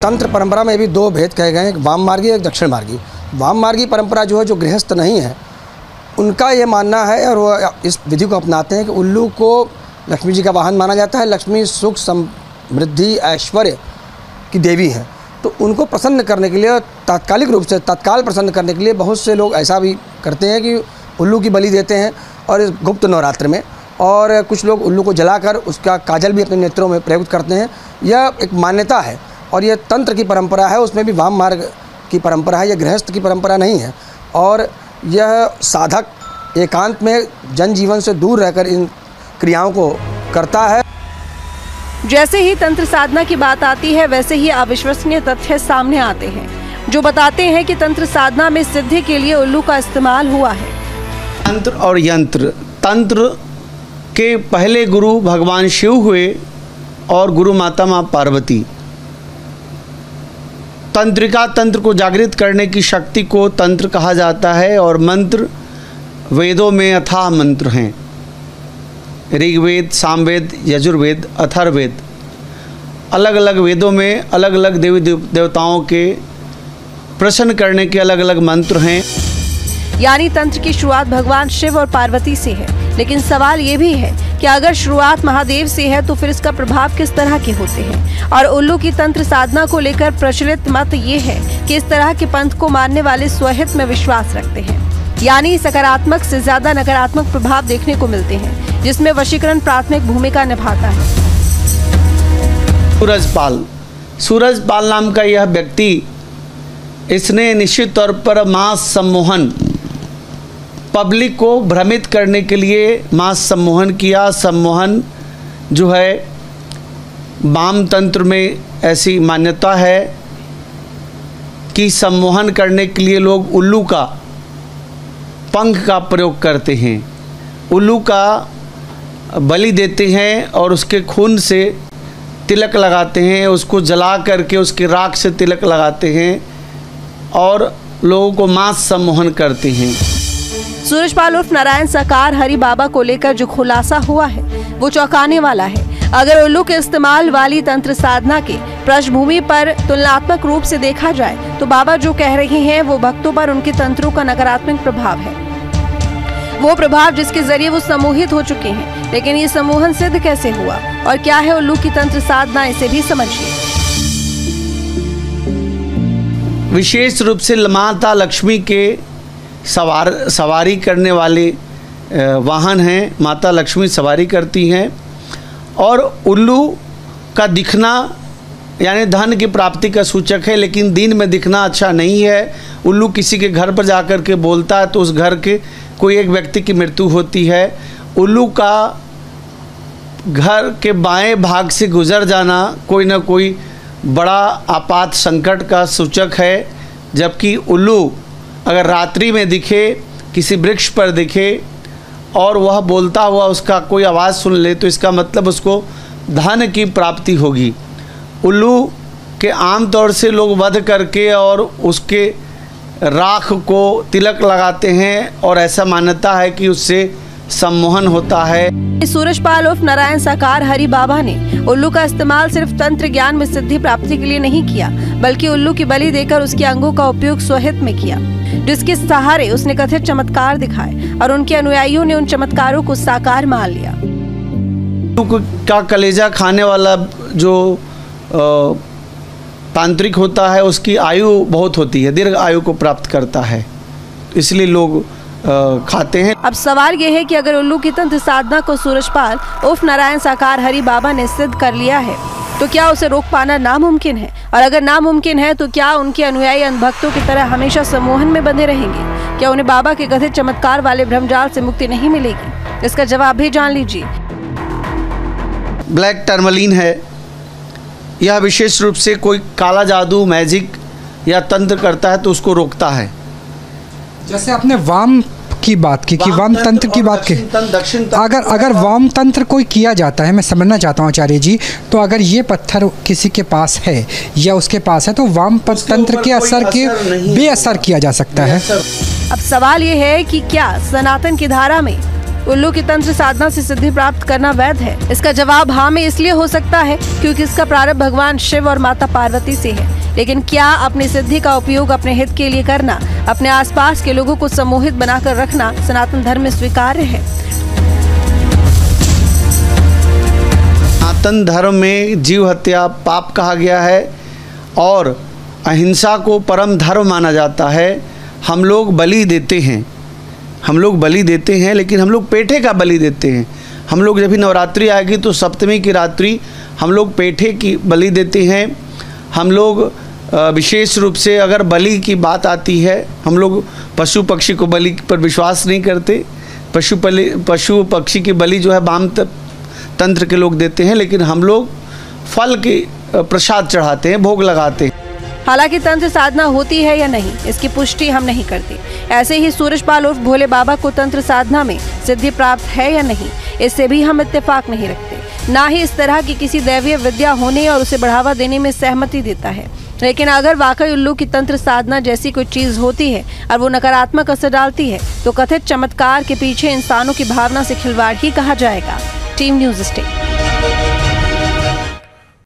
तंत्र परंपरा में भी दो भेद कहे गए हैं, एक वाम मार्गी एक दक्षिण मार्गी। वाम मार्गी परंपरा जो है, जो गृहस्थ नहीं है, उनका ये मानना है और वो इस विधि को अपनाते हैं कि उल्लू को लक्ष्मी जी का वाहन माना जाता है। लक्ष्मी सुख समृद्धि ऐश्वर्य की देवी है, तो उनको प्रसन्न करने के लिए तात्कालिक रूप से तत्काल प्रसन्न करने के लिए बहुत से लोग ऐसा भी करते हैं कि उल्लू की बलि देते हैं और इस गुप्त नवरात्र में, और कुछ लोग उल्लू को जलाकर उसका काजल भी अपने नेत्रों में प्रयुक्त करते हैं। यह एक मान्यता है और यह तंत्र की परंपरा है, उसमें भी वाम मार्ग की परंपरा है, यह गृहस्थ की परंपरा नहीं है। और यह साधक एकांत में जनजीवन से दूर रहकर इन क्रियाओं को करता है। जैसे ही तंत्र साधना की बात आती है, वैसे ही अविश्वसनीय तथ्य सामने आते हैं जो बताते हैं कि तंत्र साधना में सिद्धि के लिए उल्लू का इस्तेमाल हुआ है। तंत्र और यंत्र, तंत्र के पहले गुरु भगवान शिव हुए और गुरु माता माँ पार्वती। तंत्रिका तंत्र को जागृत करने की शक्ति को तंत्र कहा जाता है, और मंत्र वेदों में अथाह मंत्र हैं। ऋग्वेद, सामवेद, यजुर्वेद, अथर्ववेद, अलग अलग वेदों में अलग अलग देवी देवताओं के प्रसन्न करने के अलग अलग मंत्र हैं। यानी तंत्र की शुरुआत भगवान शिव और पार्वती से है, लेकिन सवाल ये भी है कि अगर शुरुआत महादेव से है तो फिर इसका प्रभाव किस तरह के होते हैं। और उल्लू की तंत्र साधना को लेकर प्रचलित मत ये है कि इस तरह के पंथ को मानने वाले स्वहित में विश्वास रखते हैं, यानी सकारात्मक से ज्यादा नकारात्मक प्रभाव देखने को मिलते हैं, जिसमें वशीकरण प्राथमिक भूमिका निभाता है। सूरजपाल नाम का यह व्यक्ति, इसने निश्चित तौर पर मास सम्मोहन, पब्लिक को भ्रमित करने के लिए मास सम्मोहन किया। सम्मोहन जो है वाम तंत्र में ऐसी मान्यता है कि सम्मोहन करने के लिए लोग उल्लू का पंख का प्रयोग करते हैं, उल्लू का बलि देते हैं और उसके खून से तिलक लगाते हैं, उसको जला करके उसके राख से तिलक लगाते हैं और लोगों को मास सम्मोहन करते हैं। सूरजपाल उर्फ नारायण साकार हरि बाबा को लेकर जो खुलासा हुआ है वो चौंकाने वाला है। अगर उल्लू के इस्तेमाल वाली तंत्र साधना के पृष्ठभूमि पर तुलनात्मक रूप से देखा जाए तो बाबा जो कह रहे हैं वो भक्तों पर उनके तंत्रों का नकारात्मक प्रभाव है, वो प्रभाव जिसके जरिए वो सम्मोहित हो चुके हैं। लेकिन ये सम्मोहन सिद्ध कैसे हुआ और क्या है उल्लू की तंत्र साधना, इसे भी समझिए। विशेष रूप से माता लक्ष्मी के सवारी करने वाले वाहन हैं, माता लक्ष्मी सवारी करती हैं, और उल्लू का दिखना यानी धन की प्राप्ति का सूचक है, लेकिन दिन में दिखना अच्छा नहीं है। उल्लू किसी के घर पर जाकर के बोलता है तो उस घर के कोई एक व्यक्ति की मृत्यु होती है। उल्लू का घर के बाएं भाग से गुजर जाना कोई ना कोई बड़ा आपात संकट का सूचक है, जबकि उल्लू अगर रात्रि में दिखे, किसी वृक्ष पर दिखे और वह बोलता हुआ उसका कोई आवाज़ सुन ले तो इसका मतलब उसको धन की प्राप्ति होगी। उल्लू के आमतौर से लोग वध करके और उसके राख को तिलक लगाते हैं और ऐसा मान्यता है कि उससे सम्मोहन होता है। सूरजपाल उर्फ नारायण साकार हरि बाबा ने उल्लू का इस्तेमाल सिर्फ तंत्र ज्ञान में सिद्धि प्राप्ति के लिए नहीं किया, बल्कि उल्लू की बलि देकर उसके अंगों का उपयोग स्वहित में किया, जिसके सहारे उसने कथित चमत्कार दिखाए और उनके अनुयायियों ने उन चमत्कारों को साकार मान लिया। उल्लू का कलेजा खाने वाला जो तांत्रिक होता है उसकी आयु बहुत होती है, दीर्घ आयु को प्राप्त करता है, इसलिए लोग खाते हैं। अब सवाल ये है कि अगर उल्लू की तंत्र साधना को सूरजपाल उर्फ नारायण साकार हरि बाबा ने सिद्ध कर लिया है तो क्या उसे रोक पाना नामुमकिन है? और अगर नामुमकिन है तो क्या उनके अनुयायी अंधभक्तों की तरह हमेशा सम्मोहन में बंधे रहेंगे? क्या उन्हें बाबा के कथित चमत्कार वाले भ्रमजाल से मुक्ति नहीं मिलेगी? इसका जवाब भी जान लीजिए। ब्लैक टर्मलिन है, यह विशेष रूप से कोई काला जादू, मैजिक या तंत्र करता है तो उसको रोकता है। जैसे आपने वाम की बात की कि वाम तंत्र की बात की, अगर वाम तंत्र कोई किया जाता है, मैं समझना चाहता हूँ आचार्य जी, तो अगर ये पत्थर किसी के पास है या उसके पास है तो वाम तंत्र के असर के बेअसर किया जा सकता है। अब सवाल ये है कि क्या सनातन की धारा में उल्लू की तंत्र साधना से सिद्धि प्राप्त करना वैध है? इसका जवाब हाँ में इसलिए हो सकता है क्योंकि इसका प्रारंभ भगवान शिव और माता पार्वती से है। लेकिन क्या अपनी सिद्धि का उपयोग अपने हित के लिए करना, अपने आसपास के लोगों को सम्मोहित बनाकर रखना सनातन धर्म में स्वीकार्य है? सनातन धर्म में जीव हत्या पाप कहा गया है और अहिंसा को परम धर्म माना जाता है। हम लोग बलि देते हैं, लेकिन हम लोग पेठे का बलि देते हैं। हम लोग जब भी नवरात्रि आएगी तो सप्तमी की रात्रि हम लोग पेठे की बलि देते हैं। हम लोग विशेष रूप से अगर बलि की बात आती है, हम लोग पशु पक्षी को बलि पर विश्वास नहीं करते। पशु पक्षी की बलि जो है वाम तंत्र के लोग देते हैं, लेकिन हम लोग फल के प्रसाद चढ़ाते हैं, भोग लगाते हैं। हालांकि तंत्र साधना होती है या नहीं, इसकी पुष्टि हम नहीं करते। ऐसे ही सूरजपाल उर्फ भोले बाबा को तंत्र साधना में सिद्धि प्राप्त है या नहीं, इससे भी हम इत्तेफाक नहीं रखते। ना ही इस तरह की किसी दैवीय विद्या होने और उसे बढ़ावा देने में सहमति देता है। लेकिन अगर वाकई उल्लू की तंत्र साधना जैसी कोई चीज होती है और वो नकारात्मक असर डालती है, तो कथित चमत्कार के पीछे इंसानों की भावना से खिलवाड़ ही कहा जाएगा। Team news stay.